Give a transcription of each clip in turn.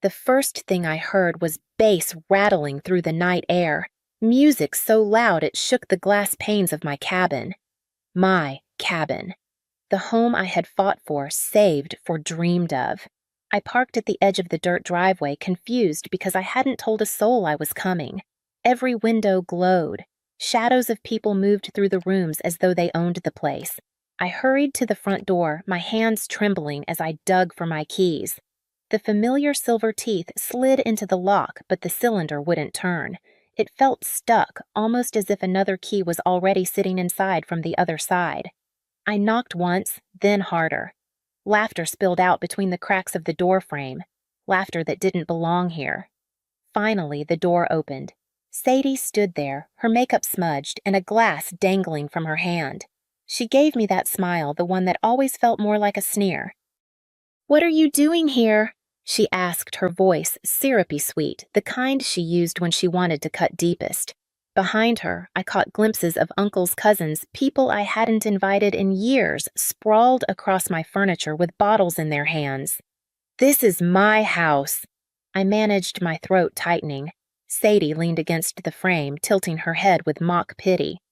The first thing I heard was bass rattling through the night air, music so loud it shook the glass panes of my cabin. My cabin. The home I had fought for, saved for, dreamed of. I parked at the edge of the dirt driveway, confused because I hadn't told a soul I was coming. Every window glowed. Shadows of people moved through the rooms as though they owned the place. I hurried to the front door, my hands trembling as I dug for my keys. The familiar silver teeth slid into the lock, but the cylinder wouldn't turn. It felt stuck, almost as if another key was already sitting inside from the other side. I knocked once, then harder. Laughter spilled out between the cracks of the door frame, laughter that didn't belong here. Finally, the door opened. Sadie stood there, her makeup smudged and a glass dangling from her hand. She gave me that smile, the one that always felt more like a sneer. "What are you doing here?" she asked, her voice syrupy sweet, the kind she used when she wanted to cut deepest. Behind her, I caught glimpses of Uncle's cousins, people I hadn't invited in years, sprawled across my furniture with bottles in their hands. "This is my house." I managed my throat tightening. Sadie leaned against the frame, tilting her head with mock pity.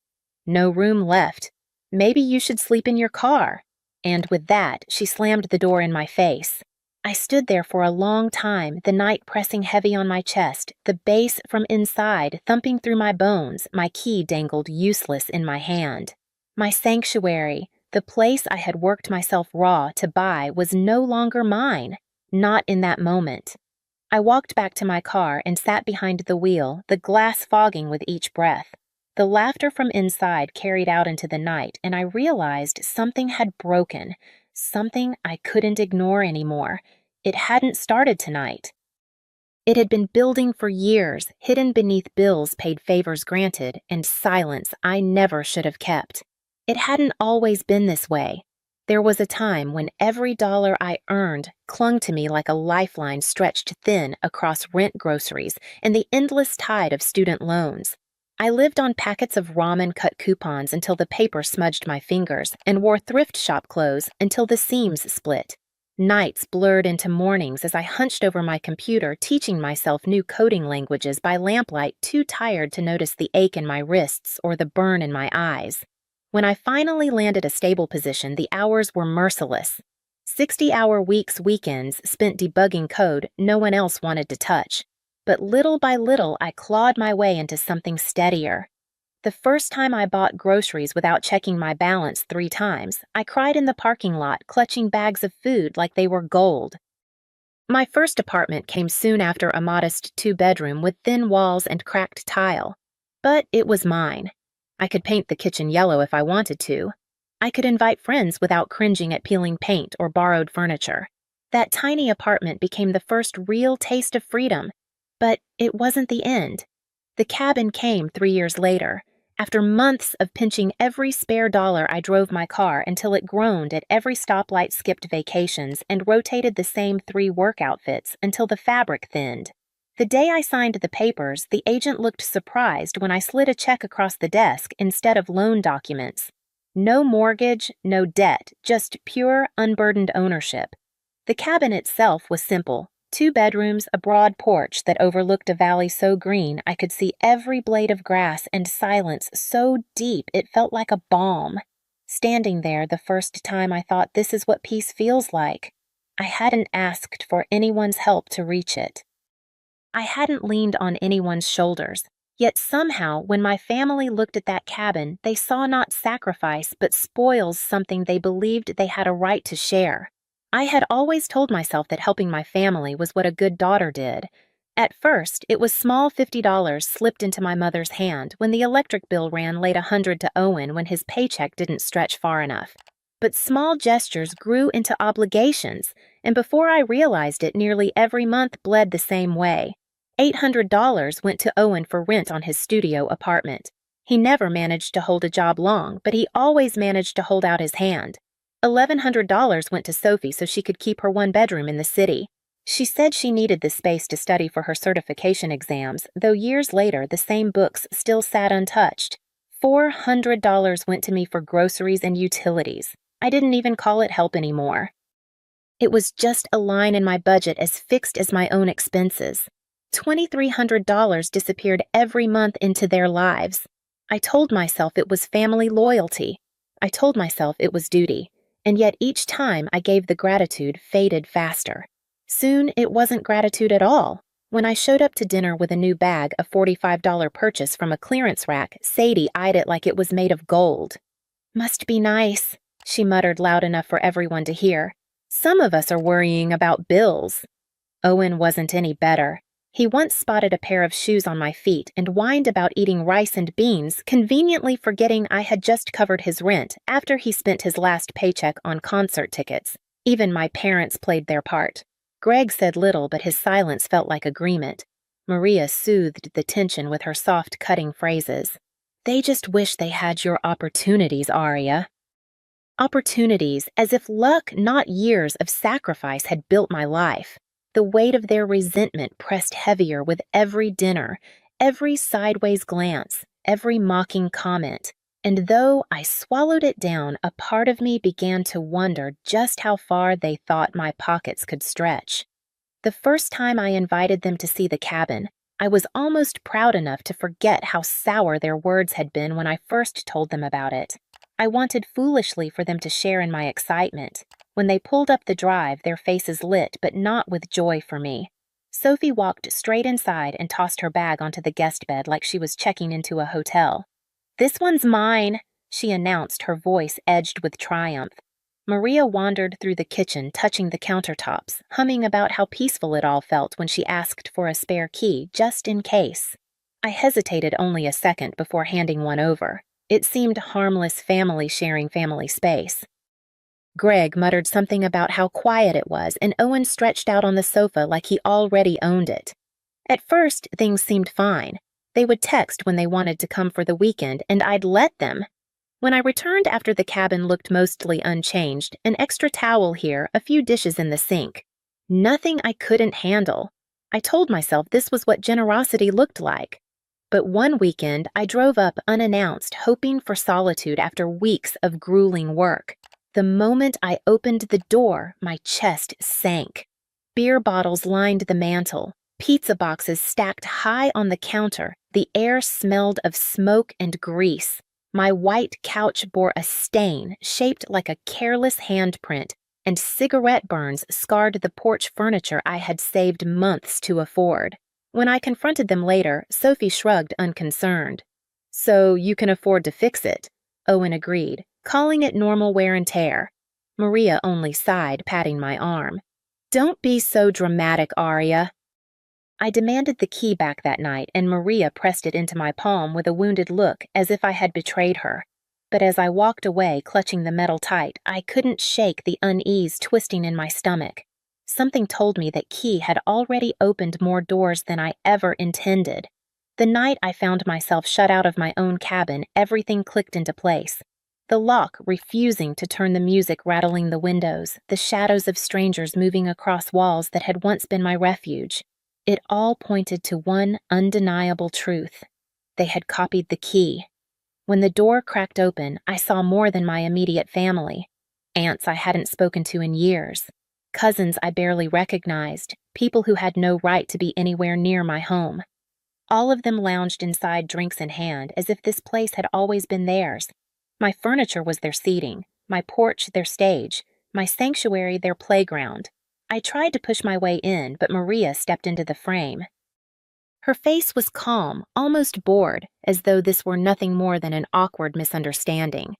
"No room left. Maybe you should sleep in your car." And with that, she slammed the door in my face. I stood there for a long time, the night pressing heavy on my chest, the bass from inside thumping through my bones, my key dangled useless in my hand. My sanctuary, the place I had worked myself raw to buy, was no longer mine, not in that moment. I walked back to my car and sat behind the wheel, the glass fogging with each breath. The laughter from inside carried out into the night, and I realized something had broken, something I couldn't ignore anymore. It hadn't started tonight. It had been building for years, hidden beneath bills paid, favors granted, and silence I never should have kept. It hadn't always been this way. There was a time when every dollar I earned clung to me like a lifeline stretched thin across rent, groceries, and the endless tide of student loans. I lived on packets of ramen-cut coupons until the paper smudged my fingers, and wore thrift shop clothes until the seams split. Nights blurred into mornings as I hunched over my computer, teaching myself new coding languages by lamplight, too tired to notice the ache in my wrists or the burn in my eyes. When I finally landed a stable position, the hours were merciless. 60-hour weeks, weekends spent debugging code no one else wanted to touch. But little by little, I clawed my way into something steadier. The first time I bought groceries without checking my balance 3 times, I cried in the parking lot, clutching bags of food like they were gold. My first apartment came soon after, a modest 2-bedroom with thin walls and cracked tile. But it was mine. I could paint the kitchen yellow if I wanted to. I could invite friends without cringing at peeling paint or borrowed furniture. That tiny apartment became the first real taste of freedom. But it wasn't the end. The cabin came 3 years later. After months of pinching every spare dollar, I drove my car until it groaned at every stoplight, skipped vacations, and rotated the same 3 work outfits until the fabric thinned. The day I signed the papers, the agent looked surprised when I slid a check across the desk instead of loan documents. No mortgage, no debt, just pure, unburdened ownership. The cabin itself was simple. 2 bedrooms, a broad porch that overlooked a valley so green I could see every blade of grass, and silence so deep it felt like a balm. Standing there the first time, I thought, this is what peace feels like. I hadn't asked for anyone's help to reach it. I hadn't leaned on anyone's shoulders. Yet somehow, when my family looked at that cabin, they saw not sacrifice but spoils, something they believed they had a right to share. I had always told myself that helping my family was what a good daughter did. At first, it was small $50 slipped into my mother's hand when the electric bill ran late, $100 to Owen when his paycheck didn't stretch far enough. But small gestures grew into obligations, and before I realized it, nearly every month bled the same way. $800 went to Owen for rent on his studio apartment. He never managed to hold a job long, but he always managed to hold out his hand. $1,100 went to Sophie so she could keep her 1-bedroom in the city. She said she needed the space to study for her certification exams, though years later the same books still sat untouched. $400 went to me for groceries and utilities. I didn't even call it help anymore. It was just a line in my budget as fixed as my own expenses. $2,300 disappeared every month into their lives. I told myself it was family loyalty. I told myself it was duty. And yet each time I gave the gratitude faded faster. Soon it wasn't gratitude at all. When I showed up to dinner with a new bag, a $45 purchase from a clearance rack, Sadie eyed it like it was made of gold. "Must be nice," she muttered loud enough for everyone to hear. "Some of us are worrying about bills." Owen wasn't any better. He once spotted a pair of shoes on my feet and whined about eating rice and beans, conveniently forgetting I had just covered his rent after he spent his last paycheck on concert tickets. Even my parents played their part. Greg said little, but his silence felt like agreement. Maria soothed the tension with her soft, cutting phrases. "They just wish they had your opportunities, Aria." Opportunities, as if luck, not years of sacrifice, had built my life. The weight of their resentment pressed heavier with every dinner, every sideways glance, every mocking comment. And though I swallowed it down, a part of me began to wonder just how far they thought my pockets could stretch. The first time I invited them to see the cabin, I was almost proud enough to forget how sour their words had been when I first told them about it. I wanted foolishly for them to share in my excitement. When they pulled up the drive, their faces lit, but not with joy for me. Sophie walked straight inside and tossed her bag onto the guest bed like she was checking into a hotel. "This one's mine," she announced, her voice edged with triumph. Maria wandered through the kitchen, touching the countertops, humming about how peaceful it all felt when she asked for a spare key, just in case. I hesitated only a second before handing one over. It seemed harmless family sharing family space. Greg muttered something about how quiet it was, and Owen stretched out on the sofa like he already owned it. At first, things seemed fine. They would text when they wanted to come for the weekend, and I'd let them. When I returned after the cabin looked mostly unchanged, an extra towel here, a few dishes in the sink. Nothing I couldn't handle. I told myself this was what generosity looked like. But one weekend, I drove up unannounced, hoping for solitude after weeks of grueling work. The moment I opened the door, my chest sank. Beer bottles lined the mantel, pizza boxes stacked high on the counter. The air smelled of smoke and grease. My white couch bore a stain shaped like a careless handprint, and cigarette burns scarred the porch furniture I had saved months to afford. When I confronted them later, Sophie shrugged unconcerned. "So you can afford to fix it," Owen agreed, calling it normal wear and tear. Maria only sighed, patting my arm. "Don't be so dramatic, Aria." I demanded the key back that night, and Maria pressed it into my palm with a wounded look, as if I had betrayed her. But as I walked away, clutching the metal tight, I couldn't shake the unease twisting in my stomach. Something told me that Key had already opened more doors than I ever intended. The night I found myself shut out of my own cabin, everything clicked into place. The lock refusing to turn, the music rattling the windows, the shadows of strangers moving across walls that had once been my refuge. It all pointed to one undeniable truth. They had copied the key. When the door cracked open, I saw more than my immediate family. Aunts I hadn't spoken to in years. Cousins I barely recognized, people who had no right to be anywhere near my home. All of them lounged inside, drinks in hand, as if this place had always been theirs. My furniture was their seating, my porch their stage, my sanctuary their playground. I tried to push my way in, but Maria stepped into the frame. Her face was calm, almost bored, as though this were nothing more than an awkward misunderstanding.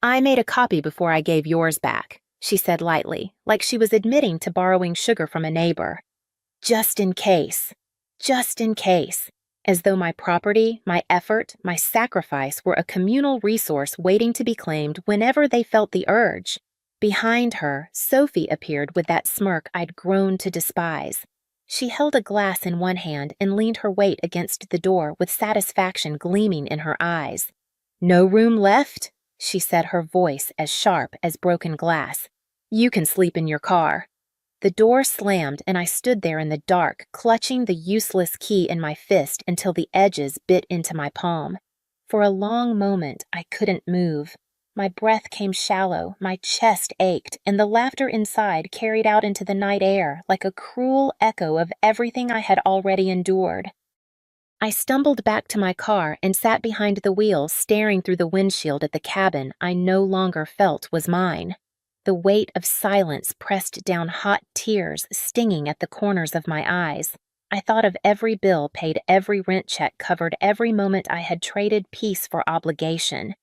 "I made a copy before I gave yours back," she said lightly, like she was admitting to borrowing sugar from a neighbor. Just in case. Just in case. As though my property, my effort, my sacrifice were a communal resource waiting to be claimed whenever they felt the urge. Behind her, Sophie appeared with that smirk I'd grown to despise. She held a glass in one hand and leaned her weight against the door with satisfaction gleaming in her eyes. "No room left?" she said, her voice as sharp as broken glass. "You can sleep in your car." The door slammed, and I stood there in the dark, clutching the useless key in my fist until the edges bit into my palm. For a long moment, I couldn't move. My breath came shallow, my chest ached, and the laughter inside carried out into the night air like a cruel echo of everything I had already endured. I stumbled back to my car and sat behind the wheel, staring through the windshield at the cabin I no longer felt was mine. The weight of silence pressed down hot tears, stinging at the corners of my eyes. I thought of every bill paid, every rent check covered, every moment I had traded peace for obligation.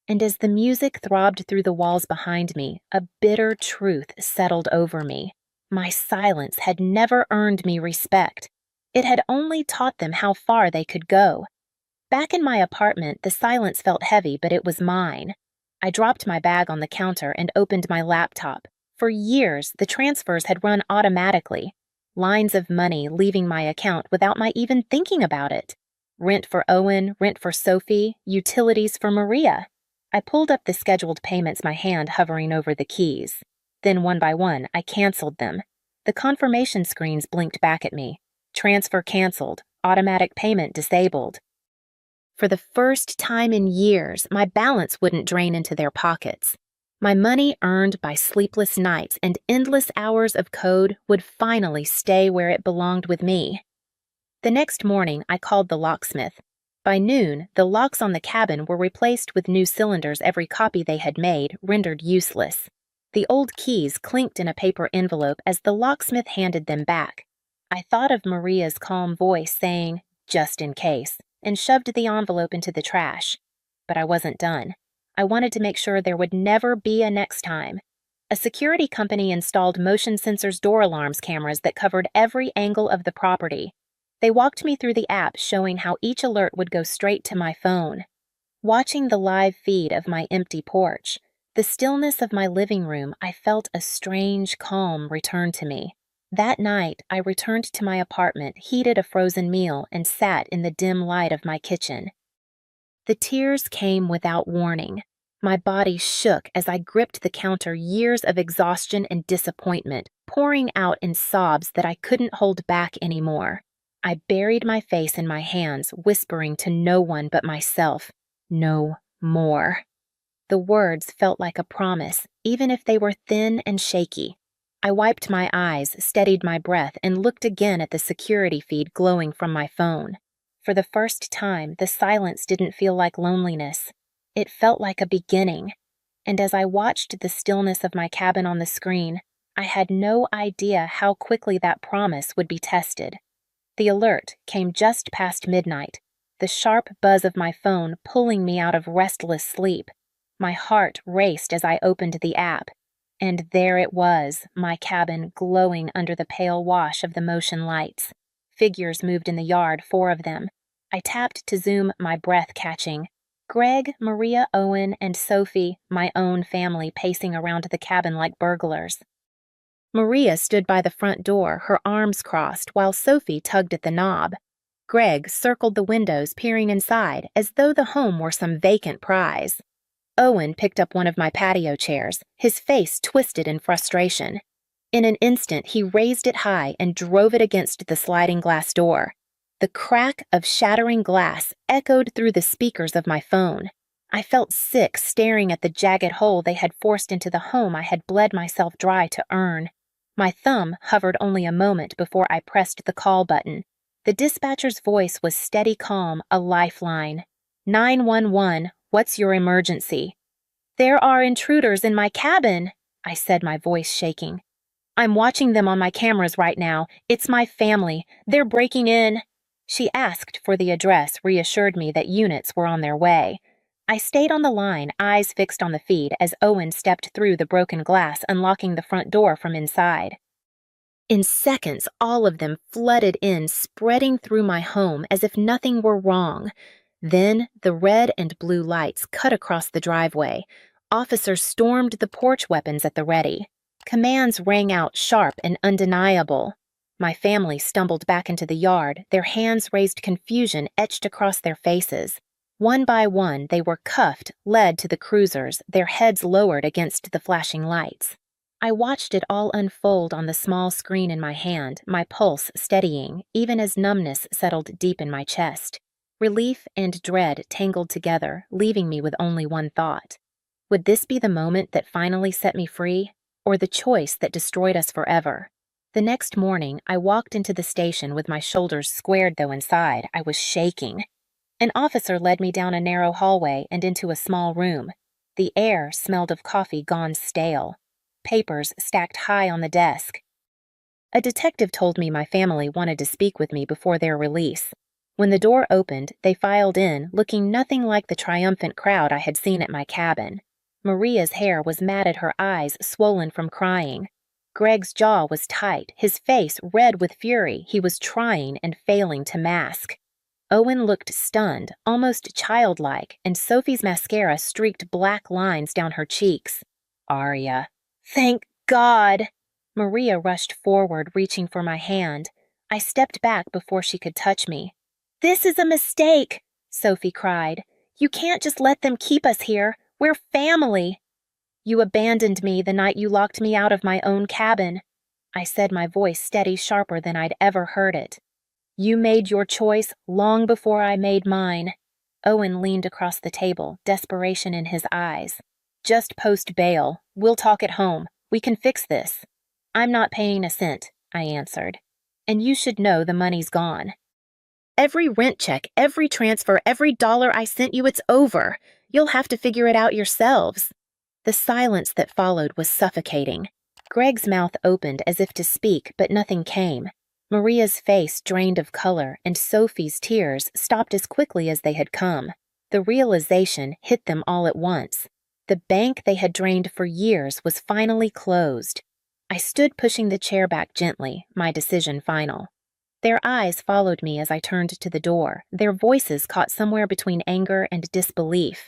And as the music throbbed through the walls behind me, a bitter truth settled over me. My silence had never earned me respect. It had only taught them how far they could go. Back in my apartment, the silence felt heavy, but it was mine. I dropped my bag on the counter and opened my laptop. For years, the transfers had run automatically. Lines of money leaving my account without my even thinking about it. Rent for Owen, rent for Sophie, utilities for Maria. I pulled up the scheduled payments, my hand hovering over the keys. Then, one by one, I canceled them. The confirmation screens blinked back at me. Transfer canceled. Automatic payment disabled. For the first time in years, my balance wouldn't drain into their pockets. My money earned by sleepless nights and endless hours of code would finally stay where it belonged with me. The next morning, I called the locksmith. By noon, the locks on the cabin were replaced with new cylinders every copy they had made, rendered useless. The old keys clinked in a paper envelope as the locksmith handed them back. I thought of Maria's calm voice saying, "Just in case," and shoved the envelope into the trash. But I wasn't done. I wanted to make sure there would never be a next time. A security company installed motion sensors door alarms cameras that covered every angle of the property. They walked me through the app showing how each alert would go straight to my phone. Watching the live feed of my empty porch, the stillness of my living room, I felt a strange calm return to me. That night, I returned to my apartment, heated a frozen meal, and sat in the dim light of my kitchen. The tears came without warning. My body shook as I gripped the counter, years of exhaustion and disappointment, pouring out in sobs that I couldn't hold back anymore. I buried my face in my hands, whispering to no one but myself, "No more." The words felt like a promise, even if they were thin and shaky. I wiped my eyes, steadied my breath, and looked again at the security feed glowing from my phone. For the first time, the silence didn't feel like loneliness. It felt like a beginning. And as I watched the stillness of my cabin on the screen, I had no idea how quickly that promise would be tested. The alert came just past midnight, the sharp buzz of my phone pulling me out of restless sleep. My heart raced as I opened the app, and there it was, my cabin glowing under the pale wash of the motion lights. Figures moved in the yard, 4 of them. I tapped to zoom, my breath catching. Greg, Maria, Owen, and Sophie, my own family, pacing around the cabin like burglars. Maria stood by the front door, her arms crossed, while Sophie tugged at the knob. Greg circled the windows, peering inside, as though the home were some vacant prize. Owen picked up one of my patio chairs, his face twisted in frustration. In an instant, he raised it high and drove it against the sliding glass door. The crack of shattering glass echoed through the speakers of my phone. I felt sick staring at the jagged hole they had forced into the home I had bled myself dry to earn. My thumb hovered only a moment before I pressed the call button. The dispatcher's voice was steady calm, a lifeline. 911, what's your emergency? There are intruders in my cabin, I said, my voice shaking. I'm watching them on my cameras right now. It's my family. They're breaking in. She asked for the address, reassured me that units were on their way. I stayed on the line, eyes fixed on the feed, as Owen stepped through the broken glass, unlocking the front door from inside. In seconds, all of them flooded in, spreading through my home as if nothing were wrong. Then the red and blue lights cut across the driveway. Officers stormed the porch, weapons at the ready. Commands rang out sharp and undeniable. My family stumbled back into the yard, their hands raised, confusion etched across their faces. One by one, they were cuffed, led to the cruisers, their heads lowered against the flashing lights. I watched it all unfold on the small screen in my hand, my pulse steadying, even as numbness settled deep in my chest. Relief and dread tangled together, leaving me with only one thought. Would this be the moment that finally set me free, or the choice that destroyed us forever? The next morning, I walked into the station with my shoulders squared, though inside I was shaking. An officer led me down a narrow hallway and into a small room. The air smelled of coffee gone stale. Papers stacked high on the desk. A detective told me my family wanted to speak with me before their release. When the door opened, they filed in, looking nothing like the triumphant crowd I had seen at my cabin. Maria's hair was matted, her eyes swollen from crying. Greg's jaw was tight, his face red with fury he was trying and failing to mask. Owen looked stunned, almost childlike, and Sophie's mascara streaked black lines down her cheeks. Arya. Thank God! Maria rushed forward, reaching for my hand. I stepped back before she could touch me. This is a mistake, Sophie cried. You can't just let them keep us here. We're family. You abandoned me the night you locked me out of my own cabin. I said, my voice steady, sharper than I'd ever heard it. You made your choice long before I made mine. Owen leaned across the table, desperation in his eyes. Just post bail. We'll talk at home. We can fix this. I'm not paying a cent, I answered. And you should know the money's gone. Every rent check, every transfer, every dollar I sent you, it's over. You'll have to figure it out yourselves. The silence that followed was suffocating. Greg's mouth opened as if to speak, but nothing came. Maria's face drained of color, and Sophie's tears stopped as quickly as they had come. The realization hit them all at once. The bank they had drained for years was finally closed. I stood pushing the chair back gently, my decision final. Their eyes followed me as I turned to the door, their voices caught somewhere between anger and disbelief.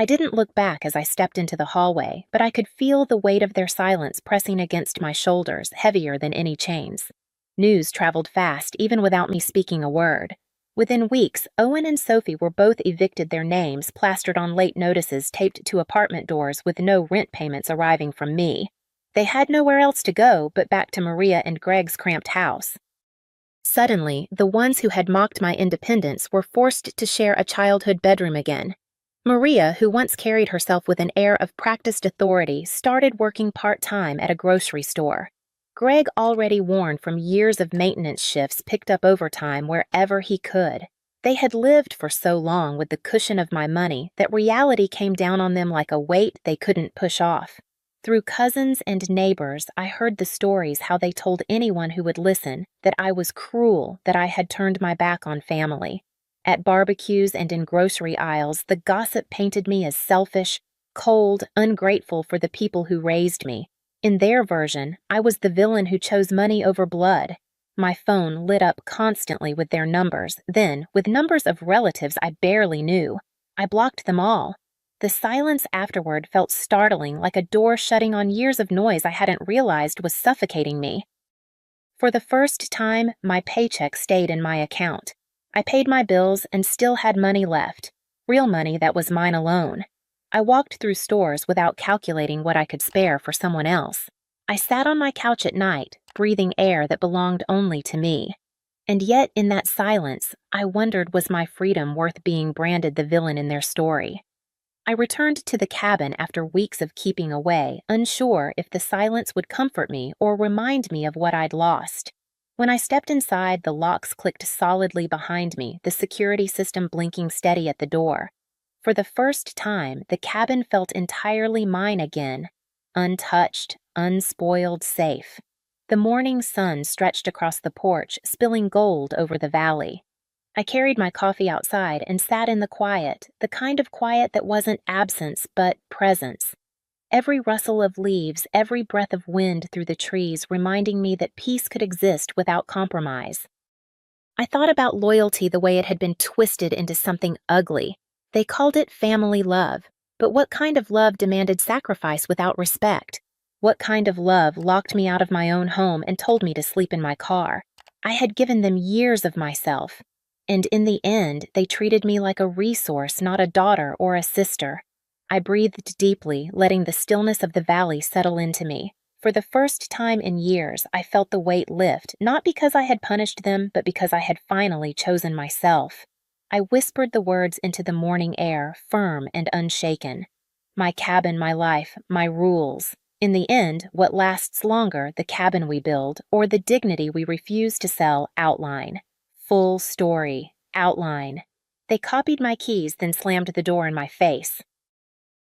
I didn't look back as I stepped into the hallway, but I could feel the weight of their silence pressing against my shoulders, heavier than any chains. News traveled fast, even without me speaking a word. Within weeks, Owen and Sophie were both evicted, their names plastered on late notices taped to apartment doors with no rent payments arriving from me. They had nowhere else to go but back to Maria and Greg's cramped house. Suddenly, the ones who had mocked my independence were forced to share a childhood bedroom again. Maria, who once carried herself with an air of practiced authority, started working part-time at a grocery store. Greg, already worn from years of maintenance shifts, picked up overtime wherever he could. They had lived for so long with the cushion of my money that reality came down on them like a weight they couldn't push off. Through cousins and neighbors, I heard the stories how they told anyone who would listen that I was cruel, that I had turned my back on family. At barbecues and in grocery aisles, the gossip painted me as selfish, cold, ungrateful for the people who raised me. In their version, I was the villain who chose money over blood. My phone lit up constantly with their numbers, then with numbers of relatives I barely knew. I blocked them all. The silence afterward felt startling, like a door shutting on years of noise I hadn't realized was suffocating me. For the first time, my paycheck stayed in my account. I paid my bills and still had money left, real money that was mine alone. I walked through stores without calculating what I could spare for someone else. I sat on my couch at night, breathing air that belonged only to me. And yet, in that silence, I wondered, was my freedom worth being branded the villain in their story? I returned to the cabin after weeks of keeping away, unsure if the silence would comfort me or remind me of what I'd lost. When I stepped inside, the locks clicked solidly behind me, the security system blinking steady at the door. For the first time, the cabin felt entirely mine again, untouched, unspoiled, safe. The morning sun stretched across the porch, spilling gold over the valley. I carried my coffee outside and sat in the quiet, the kind of quiet that wasn't absence but presence. Every rustle of leaves, every breath of wind through the trees reminding me that peace could exist without compromise. I thought about loyalty the way it had been twisted into something ugly. They called it family love, but what kind of love demanded sacrifice without respect? What kind of love locked me out of my own home and told me to sleep in my car? I had given them years of myself. And in the end, they treated me like a resource, not a daughter or a sister. I breathed deeply, letting the stillness of the valley settle into me. For the first time in years, I felt the weight lift, not because I had punished them, but because I had finally chosen myself. I whispered the words into the morning air, firm and unshaken. My cabin, my life, my rules. In the end, what lasts longer, the cabin we build, or the dignity we refuse to sell, outline. Full story. Outline. They copied my keys, then slammed the door in my face.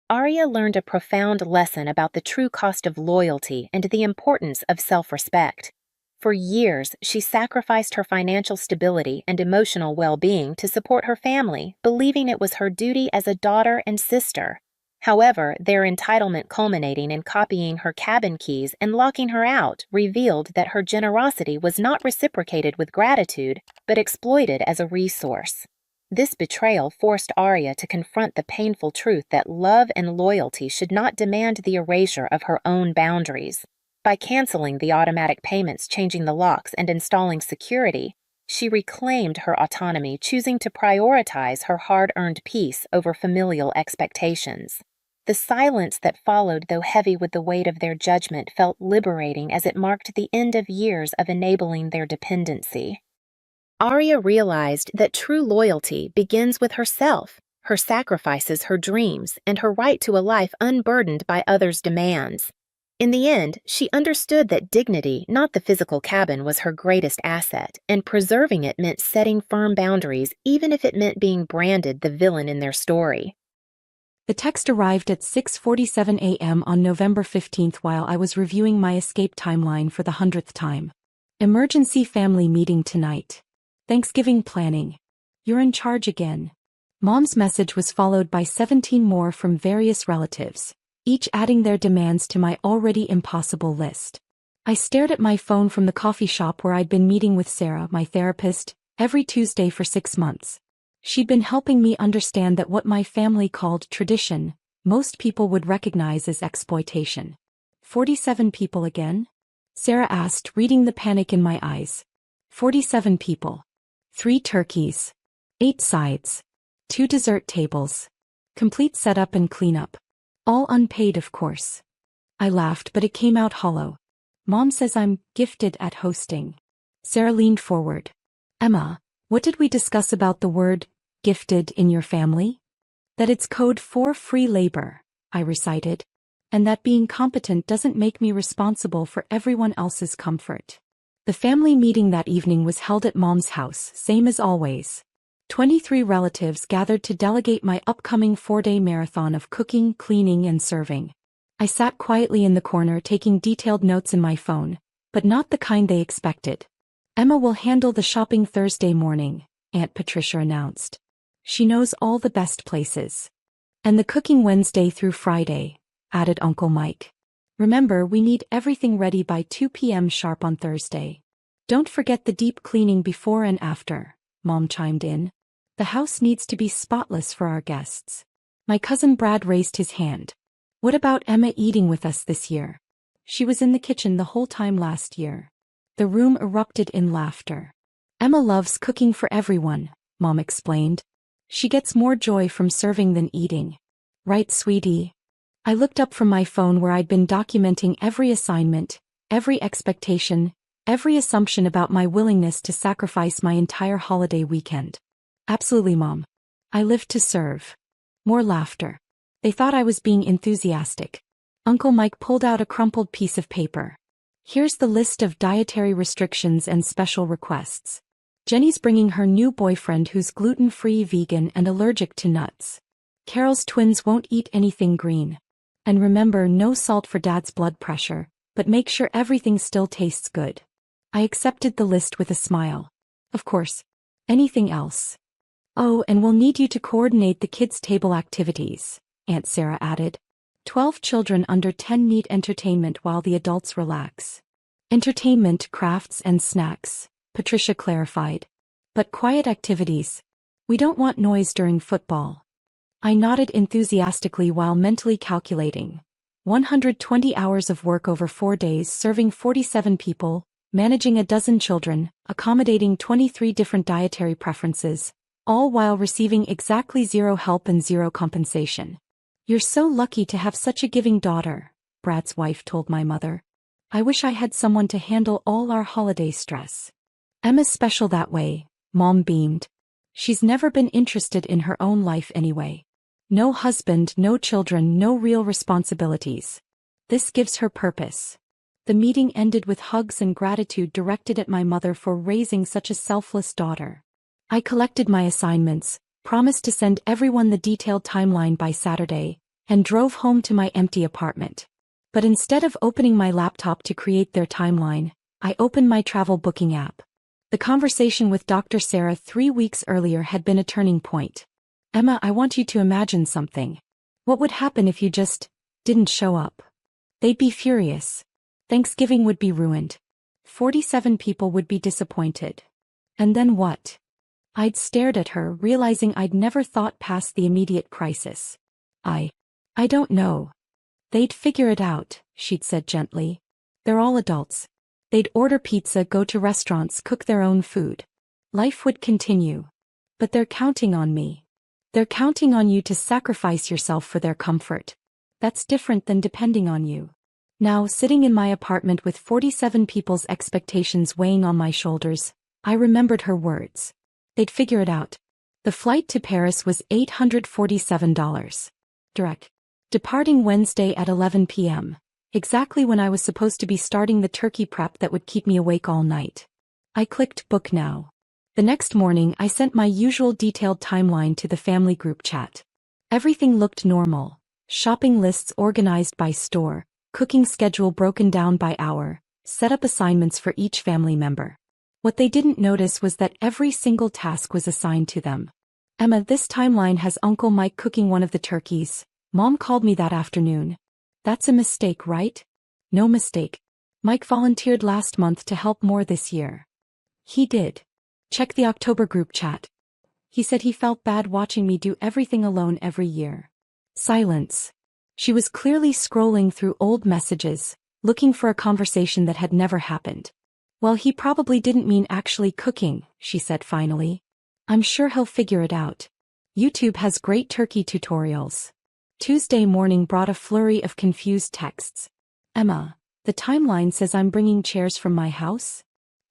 Arya learned a profound lesson about the true cost of loyalty and the importance of self-respect. For years, she sacrificed her financial stability and emotional well-being to support her family, believing it was her duty as a daughter and sister. However, their entitlement culminating in copying her cabin keys and locking her out revealed that her generosity was not reciprocated with gratitude, but exploited as a resource. This betrayal forced Arya to confront the painful truth that love and loyalty should not demand the erasure of her own boundaries. By canceling the automatic payments, changing the locks, and installing security, she reclaimed her autonomy, choosing to prioritize her hard-earned peace over familial expectations. The silence that followed, though heavy with the weight of their judgment, felt liberating as it marked the end of years of enabling their dependency. Arya realized that true loyalty begins with herself, her sacrifices, her dreams, and her right to a life unburdened by others' demands. In the end, she understood that dignity, not the physical cabin, was her greatest asset, and preserving it meant setting firm boundaries, even if it meant being branded the villain in their story. The text arrived at 6:47 a.m. on November 15th while I was reviewing my escape timeline for the 100th time. Emergency family meeting tonight. Thanksgiving planning. You're in charge again. Mom's message was followed by 17 more from various relatives, each adding their demands to my already impossible list. I stared at my phone from the coffee shop where I'd been meeting with Sarah, my therapist, every Tuesday for 6 months. She'd been helping me understand that what my family called tradition, most people would recognize as exploitation. 47 people again? Sarah asked, reading the panic in my eyes. 47 people. 3 turkeys. 8 sides. 2 dessert tables. Complete setup and cleanup. All unpaid, of course. I laughed, but it came out hollow. Mom says I'm gifted at hosting. Sarah leaned forward. Emma, what did we discuss about the word gifted in your family? That it's code for free labor, I recited. And that being competent doesn't make me responsible for everyone else's comfort. The family meeting that evening was held at Mom's house, same as always. 23 relatives gathered to delegate my upcoming 4-day marathon of cooking, cleaning, and serving. I sat quietly in the corner taking detailed notes in my phone, but not the kind they expected. Emma will handle the shopping Thursday morning, Aunt Patricia announced. She knows all the best places. And the cooking Wednesday through Friday, added Uncle Mike. Remember, we need everything ready by 2 p.m. sharp on Thursday. Don't forget the deep cleaning before and after, Mom chimed in. The house needs to be spotless for our guests. My cousin Brad raised his hand. What about Emma eating with us this year? She was in the kitchen the whole time last year. The room erupted in laughter. Emma loves cooking for everyone, Mom explained. She gets more joy from serving than eating. Right, sweetie? I looked up from my phone where I'd been documenting every assignment, every expectation, every assumption about my willingness to sacrifice my entire holiday weekend. Absolutely, Mom. I lived to serve. More laughter. They thought I was being enthusiastic. Uncle Mike pulled out a crumpled piece of paper. Here's the list of dietary restrictions and special requests. Jenny's bringing her new boyfriend who's gluten-free, vegan, and allergic to nuts. Carol's twins won't eat anything green. And remember, no salt for Dad's blood pressure, but make sure everything still tastes good. I accepted the list with a smile. Of course. Anything else? Oh, and we'll need you to coordinate the kids' table activities, Aunt Sarah added. 12 children under 10 need entertainment while the adults relax. Entertainment, crafts, and snacks, Patricia clarified. But quiet activities. We don't want noise during football. I nodded enthusiastically while mentally calculating. 120 hours of work over 4 days, serving 47 people, managing a dozen children, accommodating 23 different dietary preferences, all while receiving exactly 0 help and 0 compensation. You're so lucky to have such a giving daughter, Brad's wife told my mother. I wish I had someone to handle all our holiday stress. Emma's special that way, Mom beamed. She's never been interested in her own life anyway. No husband, no children, no real responsibilities. This gives her purpose. The meeting ended with hugs and gratitude directed at my mother for raising such a selfless daughter. I collected my assignments, promised to send everyone the detailed timeline by Saturday, and drove home to my empty apartment. But instead of opening my laptop to create their timeline, I opened my travel booking app. The conversation with Dr. Sarah 3 weeks earlier had been a turning point. Emma, I want you to imagine something. What would happen if you just didn't show up? They'd be furious. Thanksgiving would be ruined. 47 people would be disappointed. And then what? I'd stared at her, realizing I'd never thought past the immediate crisis. I don't know. They'd figure it out, she'd said gently. They're all adults. They'd order pizza, go to restaurants, cook their own food. Life would continue. But they're counting on me. They're counting on you to sacrifice yourself for their comfort. That's different than depending on you. Now, sitting in my apartment with 47 people's expectations weighing on my shoulders, I remembered her words. They'd figure it out. The flight to Paris was $847. Direct. Departing Wednesday at 11 p.m., exactly when I was supposed to be starting the turkey prep that would keep me awake all night. I clicked book now. The next morning I sent my usual detailed timeline to the family group chat. Everything looked normal. Shopping lists organized by store, cooking schedule broken down by hour, set up assignments for each family member. What they didn't notice was that every single task was assigned to them. Emma, this timeline has Uncle Mike cooking one of the turkeys. Mom called me that afternoon. That's a mistake, right? No mistake. Mike volunteered last month to help more this year. He did. Check the October group chat. He said he felt bad watching me do everything alone every year. Silence. She was clearly scrolling through old messages, looking for a conversation that had never happened. Well, he probably didn't mean actually cooking, she said finally. I'm sure he'll figure it out. YouTube has great turkey tutorials. Tuesday morning brought a flurry of confused texts. Emma, the timeline says I'm bringing chairs from my house?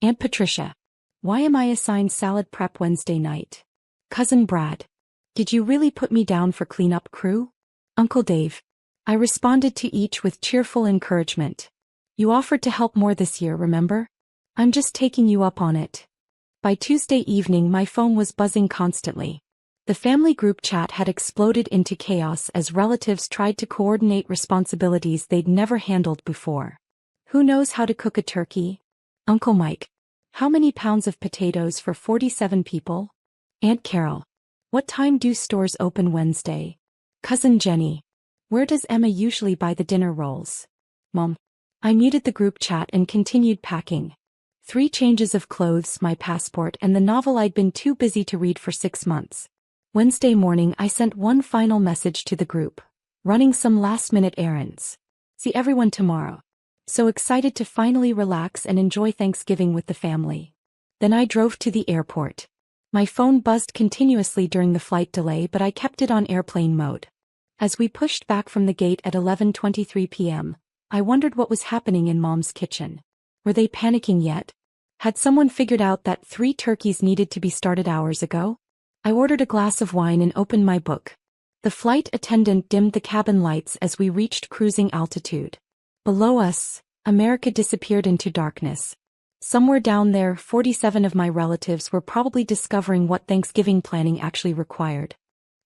Aunt Patricia. Why am I assigned salad prep Wednesday night? Cousin Brad. Did you really put me down for cleanup crew? Uncle Dave. I responded to each with cheerful encouragement. You offered to help more this year, remember? I'm just taking you up on it. By Tuesday evening my phone was buzzing constantly. The family group chat had exploded into chaos as relatives tried to coordinate responsibilities they'd never handled before. Who knows how to cook a turkey? Uncle Mike. How many pounds of potatoes for 47 people? Aunt Carol. What time do stores open Wednesday? Cousin Jenny. Where does Emma usually buy the dinner rolls? Mom. I muted the group chat and continued packing. 3 changes of clothes, my passport, and the novel I'd been too busy to read for 6 months. Wednesday morning I sent one final message to the group. Running some last-minute errands. See everyone tomorrow. So excited to finally relax and enjoy Thanksgiving with the family. Then I drove to the airport. My phone buzzed continuously during the flight delay, but I kept it on airplane mode. As we pushed back from the gate at 11:23 p.m., I wondered what was happening in Mom's kitchen. Were they panicking yet? Had someone figured out that 3 turkeys needed to be started hours ago? I ordered a glass of wine and opened my book. The flight attendant dimmed the cabin lights as we reached cruising altitude. Below us, America disappeared into darkness. Somewhere down there, 47 of my relatives were probably discovering what Thanksgiving planning actually required.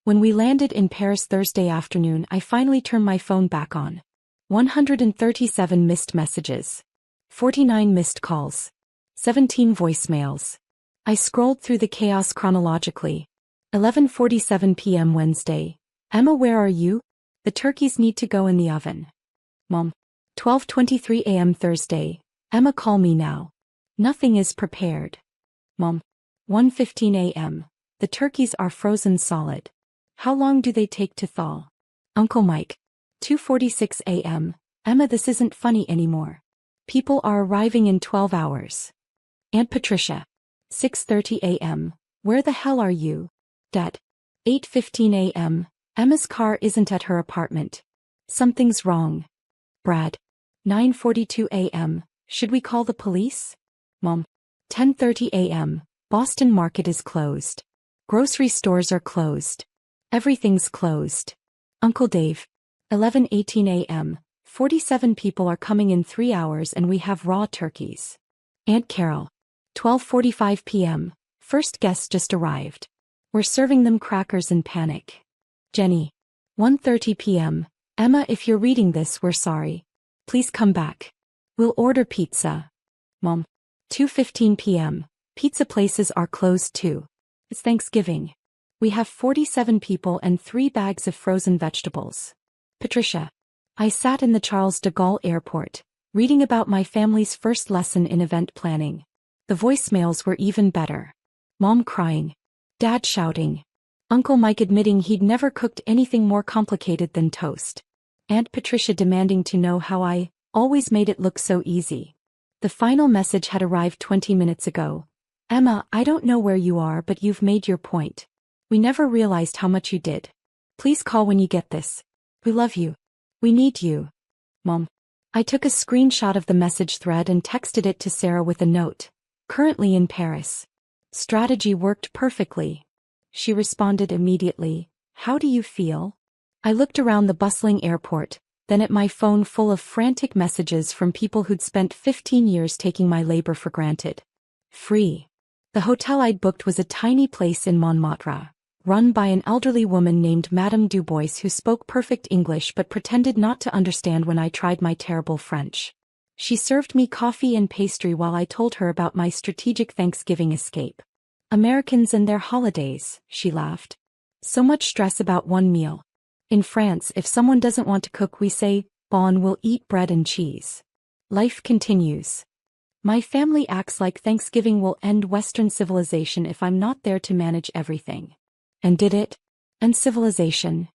When we landed in Paris Thursday afternoon, I finally turned my phone back on. 137 missed messages. 49 missed calls. 17 voicemails. I scrolled through the chaos chronologically. 11:47 p.m. Wednesday. Emma, where are you? The turkeys need to go in the oven. Mom. 12:23 a.m. Thursday. Emma, call me now. Nothing is prepared. Mom. 1:15 a.m. The turkeys are frozen solid. How long do they take to thaw? Uncle Mike. 2:46 a.m. Emma, this isn't funny anymore. People are arriving in 12 hours. Aunt Patricia. 6:30 a.m. Where the hell are you? Dad. 8:15 a.m. Emma's car isn't at her apartment. Something's wrong. Brad. 9:42 a.m. Should we call the police? Mom. 10:30 a.m. Boston Market is closed. Grocery stores are closed. Everything's closed. Uncle Dave. 11:18 a.m. 47 people are coming in 3 hours and we have raw turkeys. Aunt Carol. 12:45 p.m. First guest just arrived. We're serving them crackers in panic. Jenny. 1:30 p.m. Emma, if you're reading this, we're sorry. Please come back. We'll order pizza. Mom. 2:15 p.m. Pizza places are closed too. It's Thanksgiving. We have 47 people and 3 bags of frozen vegetables. Patricia. I sat in the Charles de Gaulle airport, reading about my family's first lesson in event planning. The voicemails were even better. Mom crying. Dad shouting. Uncle Mike admitting he'd never cooked anything more complicated than toast. Aunt Patricia demanding to know how I always made it look so easy. The final message had arrived 20 minutes ago. Emma, I don't know where you are, but you've made your point. We never realized how much you did. Please call when you get this. We love you. We need you. Mom. I took a screenshot of the message thread and texted it to Sarah with a note. Currently in Paris. Strategy worked perfectly. She responded immediately. How do you feel? I looked around the bustling airport, then at my phone full of frantic messages from people who'd spent 15 years taking my labor for granted. Free. The hotel I'd booked was a tiny place in Montmartre, run by an elderly woman named Madame Dubois who spoke perfect English but pretended not to understand when I tried my terrible French. She served me coffee and pastry while I told her about my strategic Thanksgiving escape. Americans and their holidays, she laughed. So much stress about one meal. In France, if someone doesn't want to cook, we say, bon, we'll eat bread and cheese. Life continues. My family acts like Thanksgiving will end Western civilization if I'm not there to manage everything. And did it? End civilization?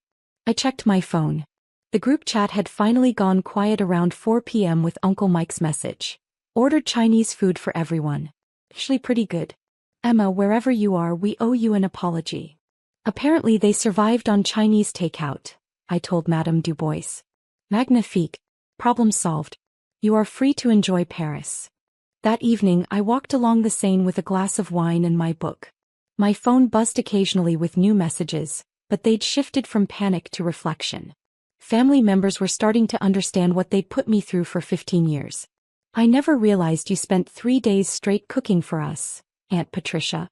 I checked my phone. The group chat had finally gone quiet around 4 p.m. with Uncle Mike's message. Ordered Chinese food for everyone. Actually pretty good. Emma, wherever you are, we owe you an apology. Apparently they survived on Chinese takeout, I told Madame Dubois. Magnifique. Problem solved. You are free to enjoy Paris. That evening I walked along the Seine with a glass of wine and my book. My phone buzzed occasionally with new messages, but they'd shifted from panic to reflection. Family members were starting to understand what they'd put me through for 15 years. I never realized you spent 3 days straight cooking for us, Aunt Patricia.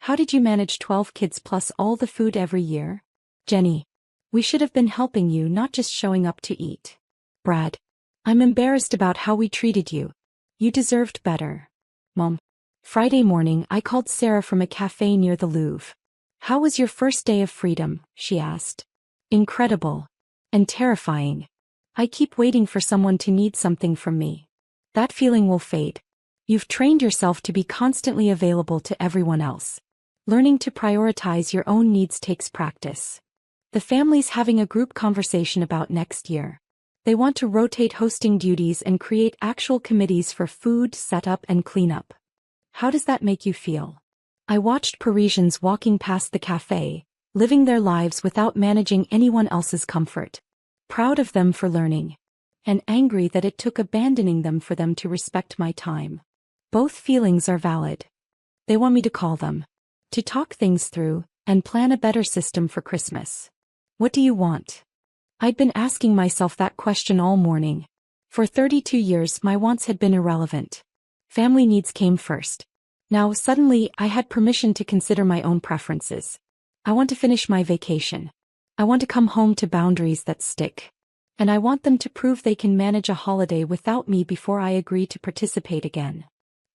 How did you manage 12 kids plus all the food every year? Jenny. We should have been helping you, not just showing up to eat. Brad. I'm embarrassed about how we treated you. You deserved better. Mom. Friday morning I called Sarah from a cafe near the Louvre. How was your first day of freedom? She asked. Incredible. And terrifying. I keep waiting for someone to need something from me. That feeling will fade. You've trained yourself to be constantly available to everyone else. Learning to prioritize your own needs takes practice. The family's having a group conversation about next year. They want to rotate hosting duties and create actual committees for food, setup, and cleanup. How does that make you feel? I watched Parisians walking past the cafe, living their lives without managing anyone else's comfort. Proud of them for learning. And angry that it took abandoning them for them to respect my time. Both feelings are valid. They want me to call them. To talk things through, and plan a better system for Christmas. What do you want? I'd been asking myself that question all morning. For 32 years my wants had been irrelevant. Family needs came first. Now suddenly I had permission to consider my own preferences. I want to finish my vacation. I want to come home to boundaries that stick. And I want them to prove they can manage a holiday without me before I agree to participate again.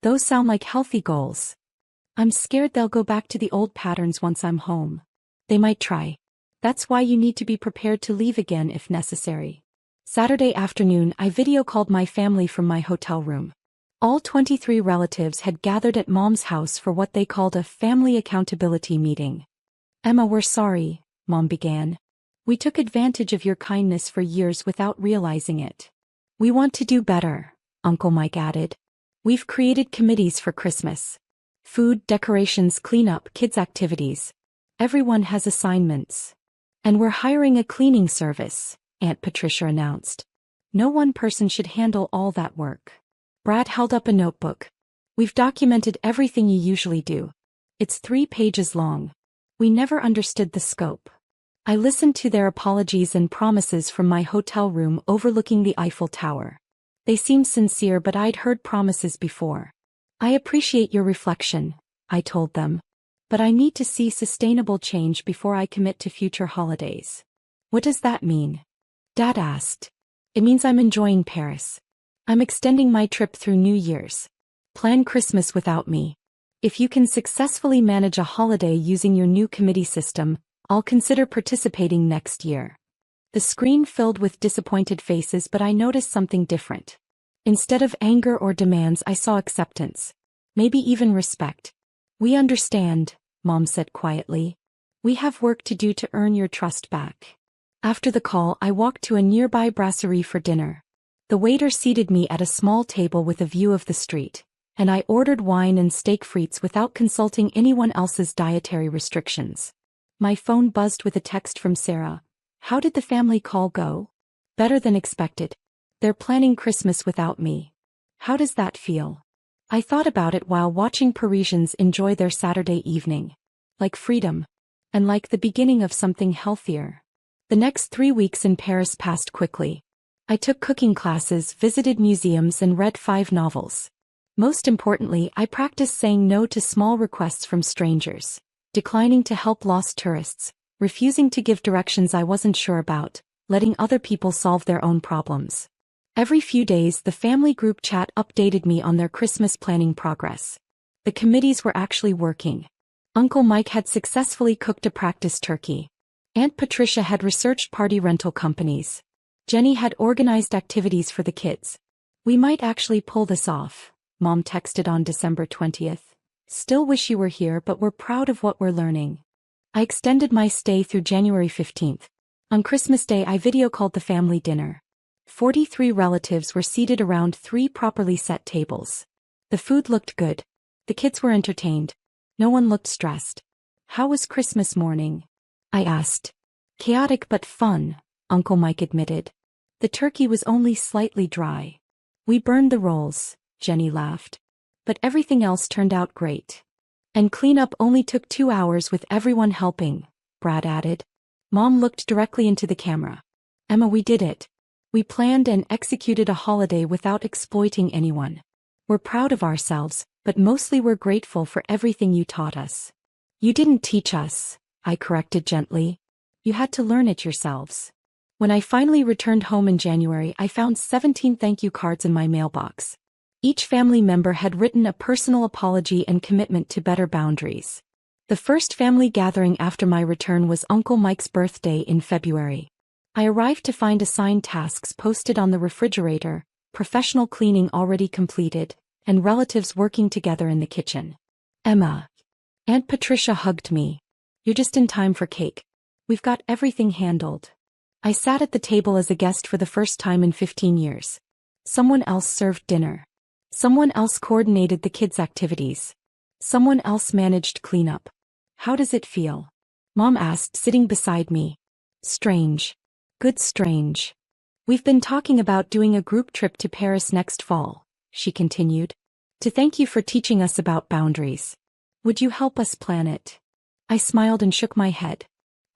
Those sound like healthy goals. I'm scared they'll go back to the old patterns once I'm home. They might try. That's why you need to be prepared to leave again if necessary. Saturday afternoon I video called my family from my hotel room. All 23 relatives had gathered at Mom's house for what they called a family accountability meeting. Emma, we're sorry, Mom began. We took advantage of your kindness for years without realizing it. We want to do better, Uncle Mike added. We've created committees for Christmas. Food, decorations, cleanup, kids' activities. Everyone has assignments. And we're hiring a cleaning service, Aunt Patricia announced. No one person should handle all that work. Brad held up a notebook. We've documented everything you usually do. It's 3 pages long. We never understood the scope. I listened to their apologies and promises from my hotel room overlooking the Eiffel Tower. They seemed sincere, but I'd heard promises before. I appreciate your reflection, I told them. But I need to see sustainable change before I commit to future holidays. What does that mean? Dad asked. It means I'm enjoying Paris. I'm extending my trip through New Year's. Plan Christmas without me. If you can successfully manage a holiday using your new committee system, I'll consider participating next year. The screen filled with disappointed faces, but I noticed something different. Instead of anger or demands, I saw acceptance. Maybe even respect. We understand, Mom said quietly. We have work to do to earn your trust back. After the call, I walked to a nearby brasserie for dinner. The waiter seated me at a small table with a view of the street, and I ordered wine and steak frites without consulting anyone else's dietary restrictions. My phone buzzed with a text from Sarah. How did the family call go? Better than expected. They're planning Christmas without me. How does that feel? I thought about it while watching Parisians enjoy their Saturday evening. Like freedom. And like the beginning of something healthier. The next 3 weeks in Paris passed quickly. I took cooking classes, visited museums, and read 5 novels. Most importantly, I practiced saying no to small requests from strangers, declining to help lost tourists, refusing to give directions I wasn't sure about, letting other people solve their own problems. Every few days, the family group chat updated me on their Christmas planning progress. The committees were actually working. Uncle Mike had successfully cooked a practice turkey. Aunt Patricia had researched party rental companies. Jenny had organized activities for the kids. We might actually pull this off, Mom texted on December 20th. Still wish you were here, but we're proud of what we're learning. I extended my stay through January 15th. On Christmas Day, I video called the family dinner. 43 relatives were seated around 3 properly set tables. The food looked good. The kids were entertained. No one looked stressed. How was Christmas morning? I asked. Chaotic but fun, Uncle Mike admitted. The turkey was only slightly dry. We burned the rolls, Jenny laughed. But everything else turned out great. And cleanup only took 2 hours with everyone helping, Brad added. Mom looked directly into the camera. Emma, we did it. We planned and executed a holiday without exploiting anyone. We're proud of ourselves, but mostly we're grateful for everything you taught us. You didn't teach us, I corrected gently. You had to learn it yourselves. When I finally returned home in January, I found 17 thank you cards in my mailbox. Each family member had written a personal apology and commitment to better boundaries. The first family gathering after my return was Uncle Mike's birthday in February. I arrived to find assigned tasks posted on the refrigerator, professional cleaning already completed, and relatives working together in the kitchen. Emma. Aunt Patricia hugged me. You're just in time for cake. We've got everything handled. I sat at the table as a guest for the first time in 15 years. Someone else served dinner. Someone else coordinated the kids' activities. Someone else managed cleanup. How does it feel? Mom asked, sitting beside me. Strange. Good strange. We've been talking about doing a group trip to Paris next fall, she continued. To thank you for teaching us about boundaries. Would you help us plan it? I smiled and shook my head.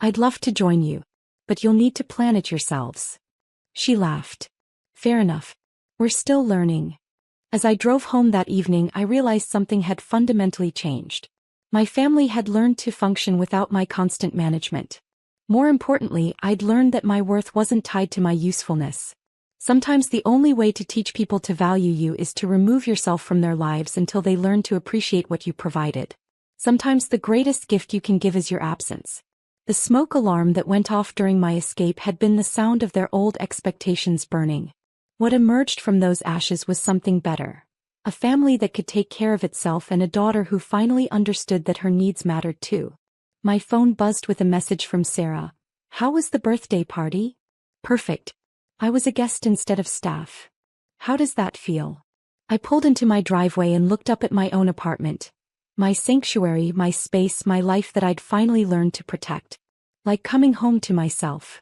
I'd love to join you, but you'll need to plan it yourselves. She laughed. Fair enough. We're still learning. As I drove home that evening, I realized something had fundamentally changed. My family had learned to function without my constant management. More importantly, I'd learned that my worth wasn't tied to my usefulness. Sometimes the only way to teach people to value you is to remove yourself from their lives until they learn to appreciate what you provided. Sometimes the greatest gift you can give is your absence. The smoke alarm that went off during my escape had been the sound of their old expectations burning. What emerged from those ashes was something better. A family that could take care of itself and a daughter who finally understood that her needs mattered too. My phone buzzed with a message from Sarah. How was the birthday party? Perfect. I was a guest instead of staff. How does that feel? I pulled into my driveway and looked up at my own apartment. My sanctuary, my space, my life that I'd finally learned to protect. Like coming home to myself.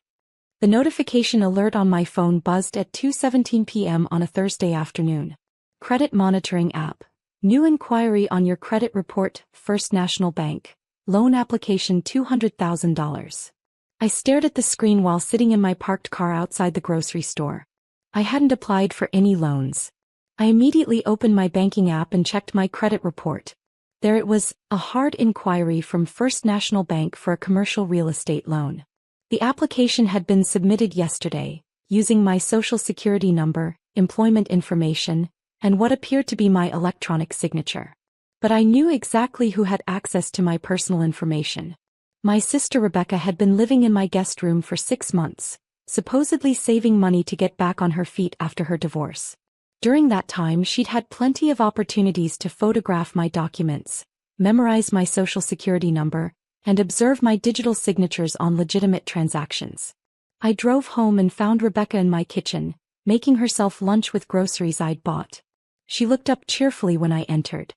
The notification alert on my phone buzzed at 2:17 p.m. on a Thursday afternoon. Credit monitoring app. New inquiry on your credit report, First National Bank. Loan application $200,000. I stared at the screen while sitting in my parked car outside the grocery store. I hadn't applied for any loans. I immediately opened my banking app and checked my credit report. There it was, a hard inquiry from First National Bank for a commercial real estate loan. The application had been submitted yesterday, using my social security number, employment information, and what appeared to be my electronic signature. But I knew exactly who had access to my personal information. My sister Rebecca had been living in my guest room for 6 months, supposedly saving money to get back on her feet after her divorce. During that time she'd had plenty of opportunities to photograph my documents, memorize my social security number, and observe my digital signatures on legitimate transactions. I drove home and found Rebecca in my kitchen, making herself lunch with groceries I'd bought. She looked up cheerfully when I entered.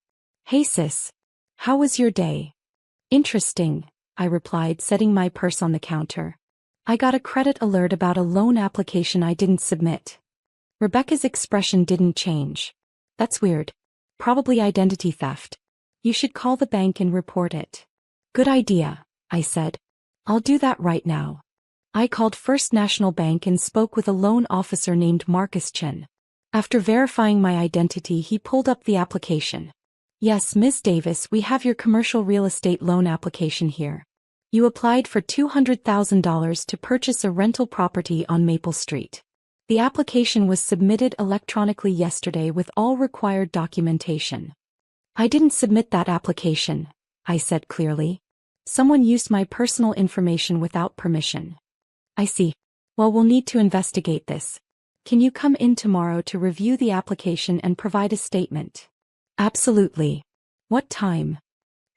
"Hey sis. How was your day?" "Interesting," I replied, setting my purse on the counter. "I got a credit alert about a loan application I didn't submit." Rebecca's expression didn't change. "That's weird. Probably identity theft. You should call the bank and report it." "Good idea," I said. "I'll do that right now." I called First National Bank and spoke with a loan officer named Marcus Chin. After verifying my identity, he pulled up the application. "Yes, Ms. Davis, we have your commercial real estate loan application here. You applied for $200,000 to purchase a rental property on Maple Street. The application was submitted electronically yesterday with all required documentation." "I didn't submit that application," I said clearly. "Someone used my personal information without permission." "I see. Well, we'll need to investigate this. Can you come in tomorrow to review the application and provide a statement?" "Absolutely. What time?"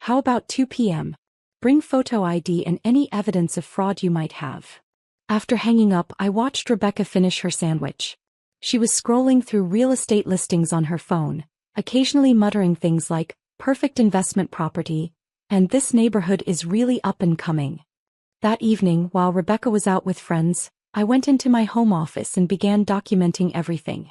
"How about 2 p.m.? Bring photo ID and any evidence of fraud you might have." After hanging up, I watched Rebecca finish her sandwich. She was scrolling through real estate listings on her phone, occasionally muttering things like, "perfect investment property," and "this neighborhood is really up and coming." That evening, while Rebecca was out with friends, I went into my home office and began documenting everything.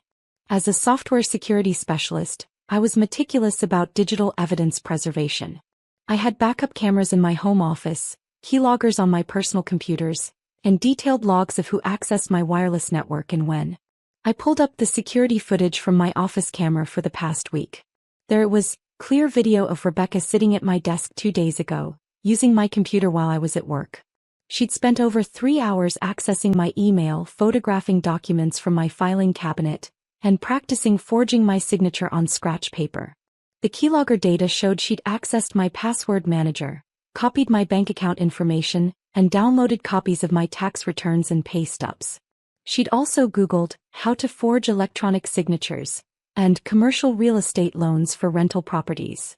As a software security specialist, I was meticulous about digital evidence preservation. I had backup cameras in my home office, keyloggers on my personal computers, and detailed logs of who accessed my wireless network and when. I pulled up the security footage from my office camera for the past week. There it was, clear video of Rebecca sitting at my desk 2 days ago, using my computer while I was at work. She'd spent over 3 hours accessing my email, photographing documents from my filing cabinet, and practicing forging my signature on scratch paper. The keylogger data showed she'd accessed my password manager, copied my bank account information, and downloaded copies of my tax returns and pay stubs. She'd also Googled how to forge electronic signatures and commercial real estate loans for rental properties.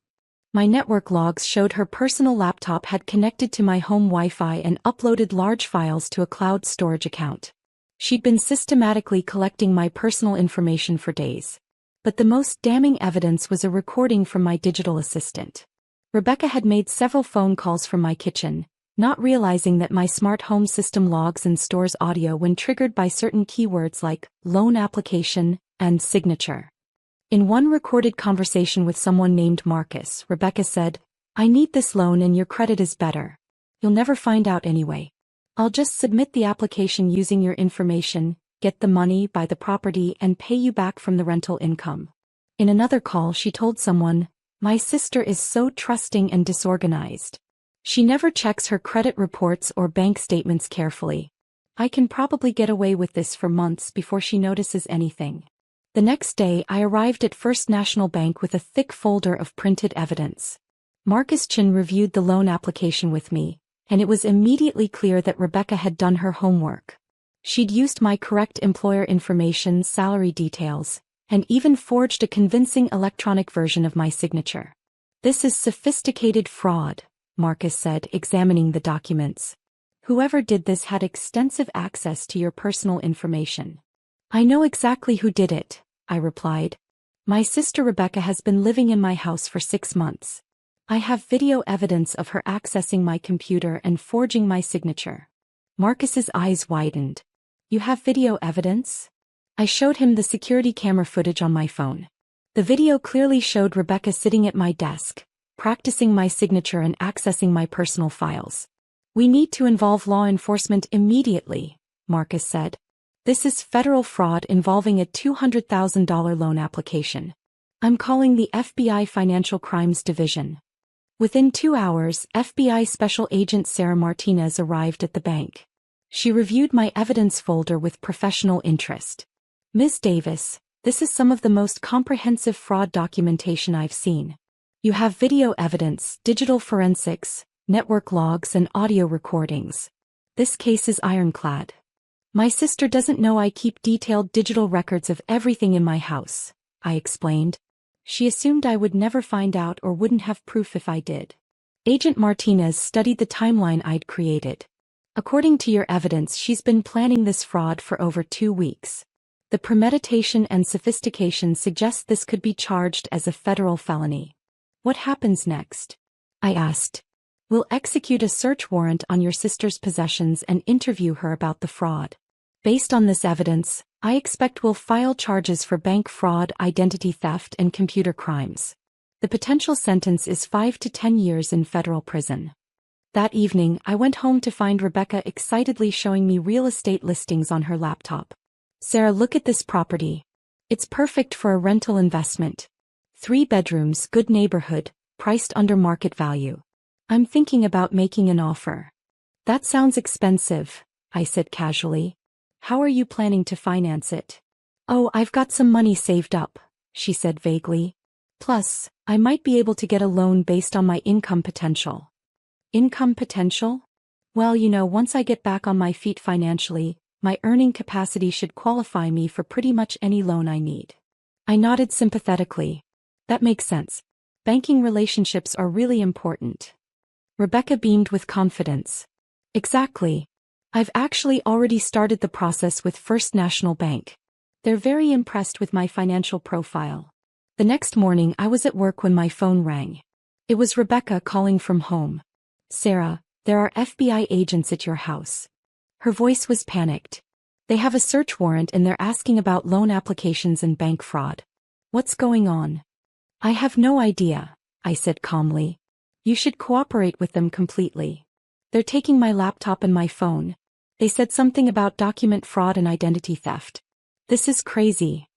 My network logs showed her personal laptop had connected to my home Wi-Fi and uploaded large files to a cloud storage account. She'd been systematically collecting my personal information for days. But the most damning evidence was a recording from my digital assistant. Rebecca had made several phone calls from my kitchen, not realizing that my smart home system logs and stores audio when triggered by certain keywords like loan application and signature. In one recorded conversation with someone named Marcus, Rebecca said, "I need this loan and your credit is better. You'll never find out anyway. I'll just submit the application using your information, get the money, buy the property, and pay you back from the rental income." In another call, she told someone, "My sister is so trusting and disorganized. She never checks her credit reports or bank statements carefully. I can probably get away with this for months before she notices anything." The next day, I arrived at First National Bank with a thick folder of printed evidence. Marcus Chin reviewed the loan application with me, and it was immediately clear that Rebecca had done her homework. She'd used my correct employer information, salary details, and even forged a convincing electronic version of my signature. "This is sophisticated fraud," Marcus said, examining the documents. "Whoever did this had extensive access to your personal information." "I know exactly who did it," I replied. "My sister Rebecca has been living in my house for 6 months. I have video evidence of her accessing my computer and forging my signature." Marcus's eyes widened. "You have video evidence?" I showed him the security camera footage on my phone. The video clearly showed Rebecca sitting at my desk, practicing my signature and accessing my personal files. We need to involve law enforcement immediately, Marcus said. This is federal fraud involving a $200,000 loan application. I'm calling the FBI Financial Crimes Division. Within 2 hours, FBI Special Agent Sarah Martinez arrived at the bank. She reviewed my evidence folder with professional interest. Ms. Davis, this is some of the most comprehensive fraud documentation I've seen. You have video evidence, digital forensics, network logs, and audio recordings. This case is ironclad. My sister doesn't know I keep detailed digital records of everything in my house, I explained. She assumed I would never find out or wouldn't have proof if I did. Agent Martinez studied the timeline I'd created. According to your evidence, she's been planning this fraud for over 2 weeks. The premeditation and sophistication suggest this could be charged as a federal felony. What happens next? I asked. We'll execute a search warrant on your sister's possessions and interview her about the fraud. Based on this evidence, I expect we'll file charges for bank fraud, identity theft, and computer crimes. The potential sentence is 5 to 10 years in federal prison. That evening, I went home to find Rebecca excitedly showing me real estate listings on her laptop. Sarah, look at this property. It's perfect for a rental investment. 3 bedrooms, good neighborhood, priced under market value. I'm thinking about making an offer. That sounds expensive, I said casually. How are you planning to finance it? Oh, I've got some money saved up, she said vaguely. Plus, I might be able to get a loan based on my income potential. Income potential? Well, once I get back on my feet financially, my earning capacity should qualify me for pretty much any loan I need. I nodded sympathetically. That makes sense. Banking relationships are really important. Rebecca beamed with confidence. Exactly. I've actually already started the process with First National Bank. They're very impressed with my financial profile. The next morning I was at work when my phone rang. It was Rebecca calling from home. Sarah, there are FBI agents at your house. Her voice was panicked. They have a search warrant and they're asking about loan applications and bank fraud. What's going on? I have no idea, I said calmly. You should cooperate with them completely. They're taking my laptop and my phone. They said something about document fraud and identity theft. This is crazy.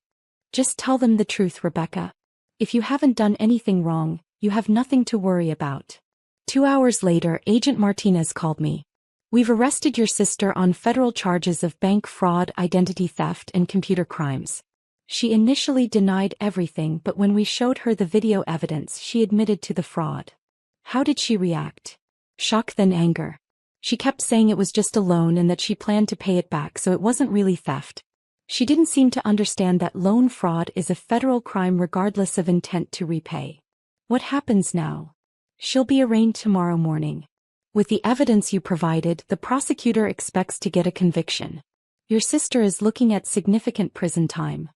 Just tell them the truth, Rebecca. If you haven't done anything wrong, you have nothing to worry about. 2 hours later, Agent Martinez called me. We've arrested your sister on federal charges of bank fraud, identity theft, and computer crimes. She initially denied everything, but when we showed her the video evidence, she admitted to the fraud. How did she react? Shock, then anger. She kept saying it was just a loan and that she planned to pay it back, so it wasn't really theft. She didn't seem to understand that loan fraud is a federal crime regardless of intent to repay. What happens now? She'll be arraigned tomorrow morning. With the evidence you provided, the prosecutor expects to get a conviction. Your sister is looking at significant prison time.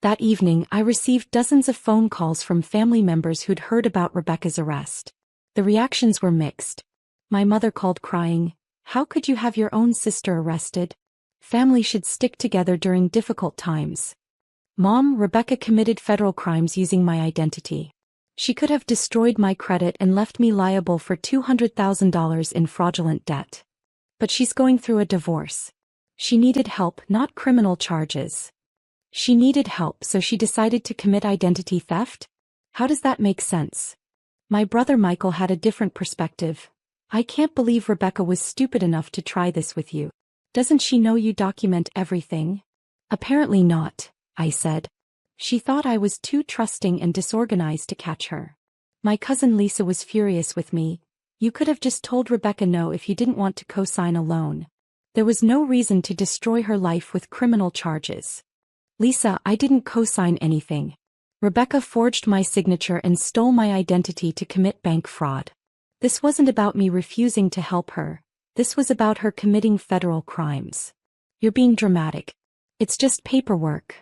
That evening, I received dozens of phone calls from family members who'd heard about Rebecca's arrest. The reactions were mixed. My mother called crying, "How could you have your own sister arrested? Family should stick together during difficult times." Mom, Rebecca committed federal crimes using my identity. She could have destroyed my credit and left me liable for $200,000 in fraudulent debt. But she's going through a divorce. She needed help, not criminal charges. She needed help, so she decided to commit identity theft? How does that make sense? My brother Michael had a different perspective. I can't believe Rebecca was stupid enough to try this with you. Doesn't she know you document everything? Apparently not, I said. She thought I was too trusting and disorganized to catch her. My cousin Lisa was furious with me. You could have just told Rebecca no if you didn't want to co-sign a loan. There was no reason to destroy her life with criminal charges. Lisa, I didn't co-sign anything. Rebecca forged my signature and stole my identity to commit bank fraud. This wasn't about me refusing to help her. This was about her committing federal crimes. You're being dramatic. It's just paperwork.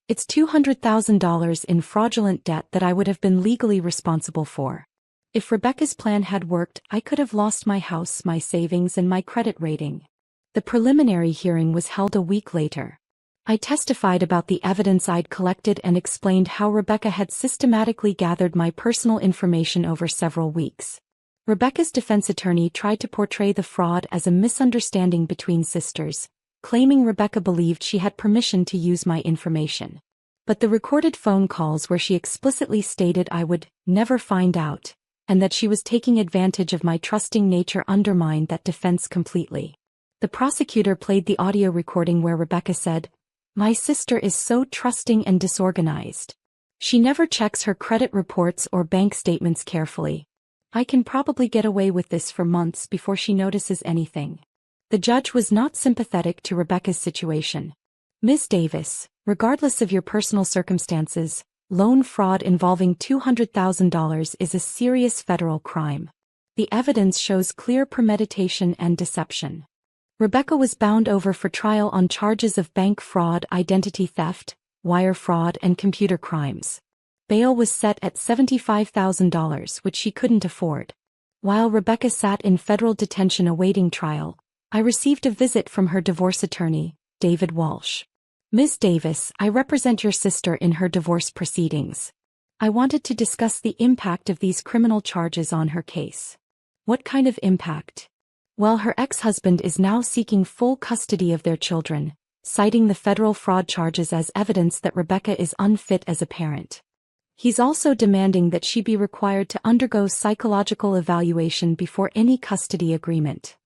It's $200,000 in fraudulent debt that I would have been legally responsible for. If Rebecca's plan had worked, I could have lost my house, my savings, and my credit rating. The preliminary hearing was held a week later. I testified about the evidence I'd collected and explained how Rebecca had systematically gathered my personal information over several weeks. Rebecca's defense attorney tried to portray the fraud as a misunderstanding between sisters, claiming Rebecca believed she had permission to use my information. But the recorded phone calls where she explicitly stated I would never find out, and that she was taking advantage of my trusting nature undermined that defense completely. The prosecutor played the audio recording where Rebecca said, "My sister is so trusting and disorganized. She never checks her credit reports or bank statements carefully. I can probably get away with this for months before she notices anything." The judge was not sympathetic to Rebecca's situation. "Ms. Davis, regardless of your personal circumstances, loan fraud involving $200,000 is a serious federal crime. The evidence shows clear premeditation and deception." Rebecca was bound over for trial on charges of bank fraud, identity theft, wire fraud, and computer crimes. Bail was set at $75,000, which she couldn't afford. While Rebecca sat in federal detention awaiting trial, I received a visit from her divorce attorney, David Walsh. "Ms. Davis, I represent your sister in her divorce proceedings. I wanted to discuss the impact of these criminal charges on her case." "What kind of impact?" "Well, her ex-husband is now seeking full custody of their children, citing the federal fraud charges as evidence that Rebecca is unfit as a parent. He's also demanding that she be required to undergo psychological evaluation before any custody agreement."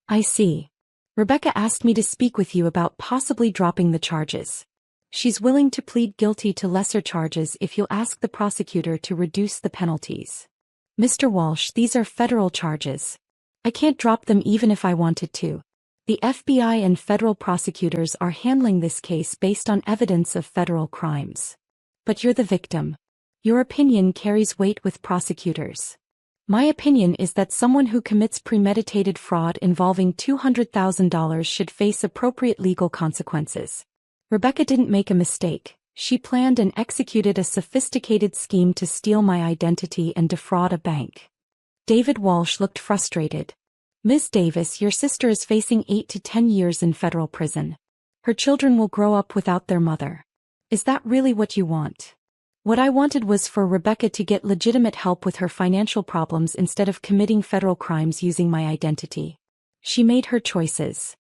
"I see. Rebecca asked me to speak with you about possibly dropping the charges. She's willing to plead guilty to lesser charges if you'll ask the prosecutor to reduce the penalties." "Mr. Walsh, these are federal charges. I can't drop them even if I wanted to. The FBI and federal prosecutors are handling this case based on evidence of federal crimes. But you're the victim. Your opinion carries weight with prosecutors. My opinion is that someone who commits premeditated fraud involving $200,000 should face appropriate legal consequences. Rebecca didn't make a mistake. She planned and executed a sophisticated scheme to steal my identity and defraud a bank." David Walsh looked frustrated. "Ms. Davis, your sister is facing 8 to 10 years in federal prison. Her children will grow up without their mother. Is that really what you want?" "What I wanted was for Rebecca to get legitimate help with her financial problems instead of committing federal crimes using my identity. She made her choices."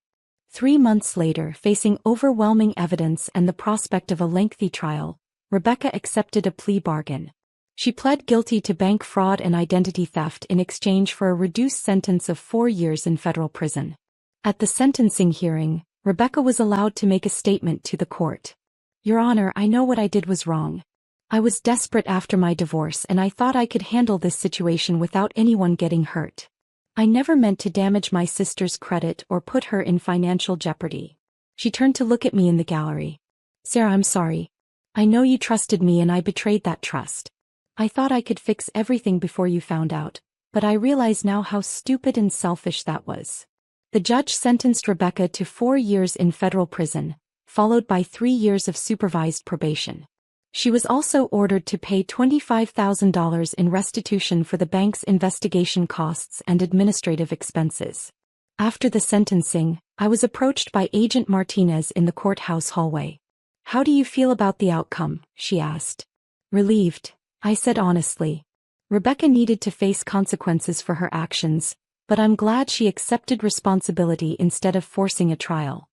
3 months later, facing overwhelming evidence and the prospect of a lengthy trial, Rebecca accepted a plea bargain. She pled guilty to bank fraud and identity theft in exchange for a reduced sentence of 4 years in federal prison. At the sentencing hearing, Rebecca was allowed to make a statement to the court. "Your Honor, I know what I did was wrong. I was desperate after my divorce and I thought I could handle this situation without anyone getting hurt. I never meant to damage my sister's credit or put her in financial jeopardy." She turned to look at me in the gallery. "Sarah, I'm sorry. I know you trusted me and I betrayed that trust. I thought I could fix everything before you found out, but I realize now how stupid and selfish that was." The judge sentenced Rebecca to 4 years in federal prison, followed by 3 years of supervised probation. She was also ordered to pay $25,000 in restitution for the bank's investigation costs and administrative expenses. After the sentencing, I was approached by Agent Martinez in the courthouse hallway. "How do you feel about the outcome?" she asked. "Relieved," I said honestly. Rebecca needed to face consequences for her actions, but I'm glad she accepted responsibility instead of forcing a trial.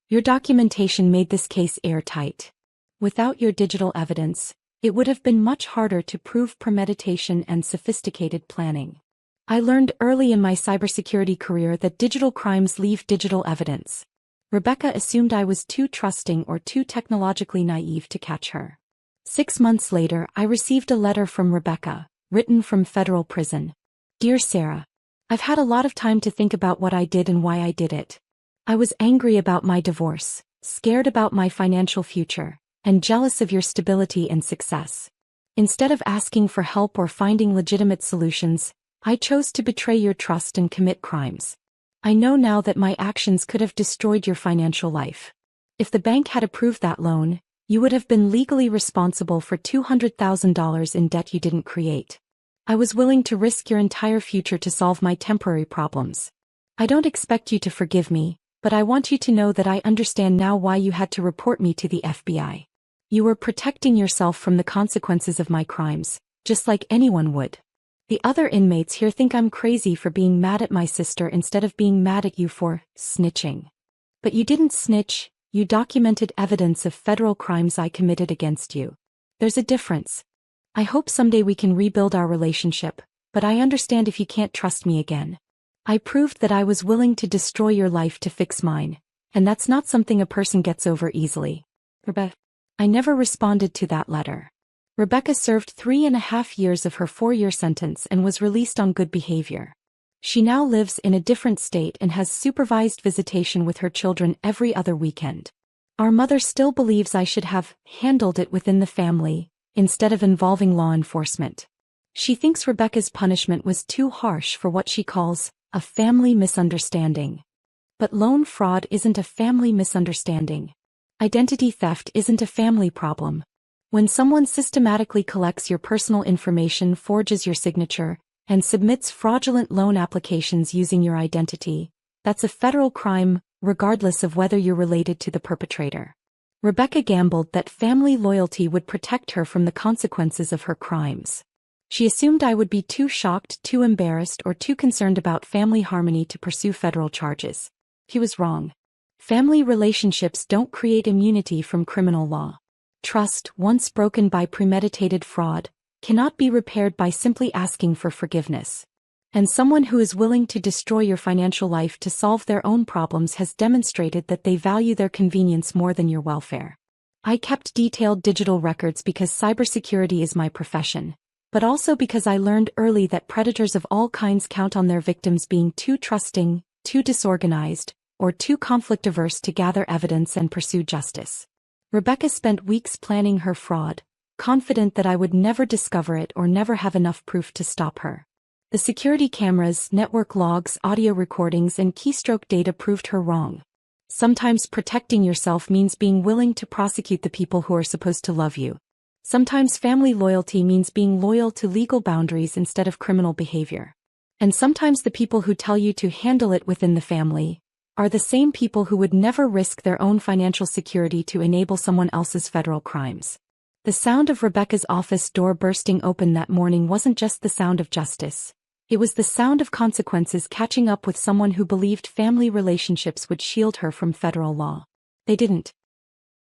Your documentation made this case airtight. Without your digital evidence, it would have been much harder to prove premeditation and sophisticated planning. I learned early in my cybersecurity career that digital crimes leave digital evidence. Rebecca assumed I was too trusting or too technologically naive to catch her. 6 months later, I received a letter from Rebecca, written from federal prison. Dear Sarah, I've had a lot of time to think about what I did and why I did it. I was angry about my divorce, scared about my financial future, and jealous of your stability and success. Instead of asking for help or finding legitimate solutions, I chose to betray your trust and commit crimes. I know now that my actions could have destroyed your financial life. If the bank had approved that loan, you would have been legally responsible for $200,000 in debt you didn't create. I was willing to risk your entire future to solve my temporary problems. I don't expect you to forgive me, but I want you to know that I understand now why you had to report me to the FBI. You were protecting yourself from the consequences of my crimes, just like anyone would. The other inmates here think I'm crazy for being mad at my sister instead of being mad at you for snitching. But you didn't snitch, you documented evidence of federal crimes I committed against you. There's a difference. I hope someday we can rebuild our relationship, but I understand if you can't trust me again. I proved that I was willing to destroy your life to fix mine, and that's not something a person gets over easily. Rebecca. I never responded to that letter. Rebecca served 3.5 years of her 4-year sentence and was released on good behavior. She now lives in a different state and has supervised visitation with her children every other weekend. Our mother still believes I should have handled it within the family, instead of involving law enforcement. She thinks Rebecca's punishment was too harsh for what she calls a family misunderstanding. But loan fraud isn't a family misunderstanding. Identity theft isn't a family problem. When someone systematically collects your personal information, forges your signature, and submits fraudulent loan applications using your identity, that's a federal crime, regardless of whether you're related to the perpetrator. Rebecca gambled that family loyalty would protect her from the consequences of her crimes. She assumed I would be too shocked, too embarrassed, or too concerned about family harmony to pursue federal charges. He was wrong. Family relationships don't create immunity from criminal law. Trust, once broken by premeditated fraud, cannot be repaired by simply asking for forgiveness. And someone who is willing to destroy your financial life to solve their own problems has demonstrated that they value their convenience more than your welfare. I kept detailed digital records because cybersecurity is my profession, but also because I learned early that predators of all kinds count on their victims being too trusting, too disorganized, or too conflict-averse to gather evidence and pursue justice. Rebecca spent weeks planning her fraud, confident that I would never discover it or never have enough proof to stop her. The security cameras, network logs, audio recordings, and keystroke data proved her wrong. Sometimes protecting yourself means being willing to prosecute the people who are supposed to love you. Sometimes family loyalty means being loyal to legal boundaries instead of criminal behavior. And sometimes the people who tell you to handle it within the family are the same people who would never risk their own financial security to enable someone else's federal crimes. The sound of Rebecca's office door bursting open that morning wasn't just the sound of justice. It was the sound of consequences catching up with someone who believed family relationships would shield her from federal law. They didn't.